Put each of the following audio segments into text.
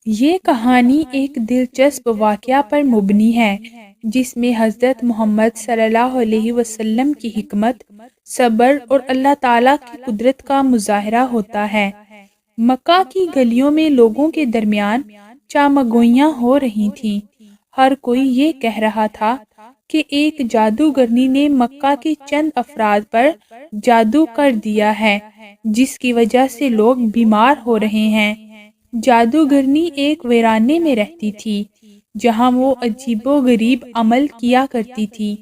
یہ کہانی ایک دلچسپ واقعہ پر مبنی ہے جس میں حضرت محمد صلی اللہ علیہ وسلم کی حکمت، صبر اور اللہ تعالیٰ کی قدرت کا مظاہرہ ہوتا ہے۔ مکہ کی گلیوں میں لوگوں کے درمیان چامگوئیاں ہو رہی تھیں۔ ہر کوئی یہ کہہ رہا تھا کہ ایک جادوگرنی نے مکہ کے چند افراد پر جادو کر دیا ہے جس کی وجہ سے لوگ بیمار ہو رہے ہیں۔ جادوگرنی ایک ویرانے میں رہتی تھی جہاں وہ عجیب و غریب عمل کیا کرتی تھی۔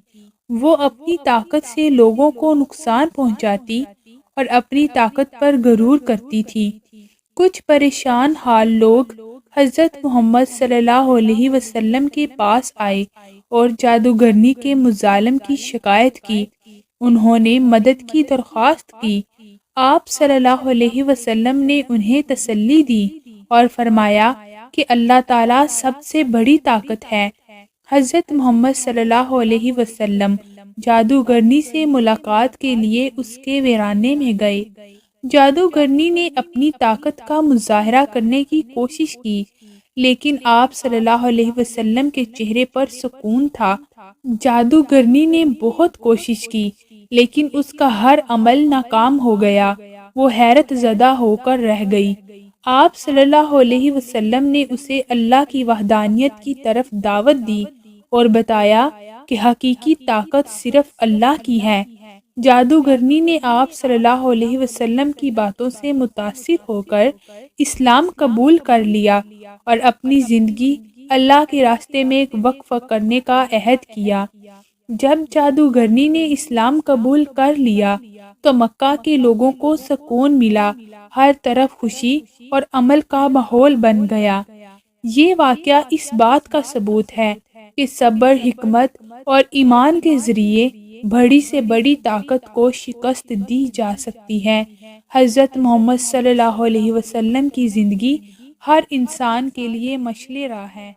وہ اپنی طاقت سے لوگوں کو نقصان پہنچاتی اور اپنی طاقت پر غرور کرتی تھی۔ کچھ پریشان حال لوگ حضرت محمد صلی اللہ علیہ وسلم کے پاس آئے اور جادوگرنی کے مظالم کی شکایت کی۔ انہوں نے مدد کی درخواست کی۔ آپ صلی اللہ علیہ وسلم نے انہیں تسلی دی اور فرمایا کہ اللہ تعالیٰ سب سے بڑی طاقت ہے۔ حضرت محمد صلی اللہ علیہ وسلم جادوگرنی سے ملاقات کے لیے اس کے ویرانے میں گئے۔ جادوگرنی نے اپنی طاقت کا مظاہرہ کرنے کی کوشش کی لیکن آپ صلی اللہ علیہ وسلم کے چہرے پر سکون تھا۔ جادوگرنی نے بہت کوشش کی لیکن اس کا ہر عمل ناکام ہو گیا۔ وہ حیرت زدہ ہو کر رہ گئی۔ آپ صلی اللہ علیہ وسلم نے اسے اللہ کی وحدانیت کی طرف دعوت دی اور بتایا کہ حقیقی طاقت صرف اللہ کی ہے۔ جادوگرنی نے آپ صلی اللہ علیہ وسلم کی باتوں سے متاثر ہو کر اسلام قبول کر لیا اور اپنی زندگی اللہ کے راستے میں ایک وقف کرنے کا عہد کیا۔ جب جادوگرنی نے اسلام قبول کر لیا تو مکہ کے لوگوں کو سکون ملا، ہر طرف خوشی اور عمل کا ماحول بن گیا۔ یہ واقعہ اس بات کا ثبوت ہے کہ صبر، حکمت اور ایمان کے ذریعے بڑی سے بڑی طاقت کو شکست دی جا سکتی ہے۔ حضرت محمد صلی اللہ علیہ وسلم کی زندگی ہر انسان کے لیے مشعل راہ ہے۔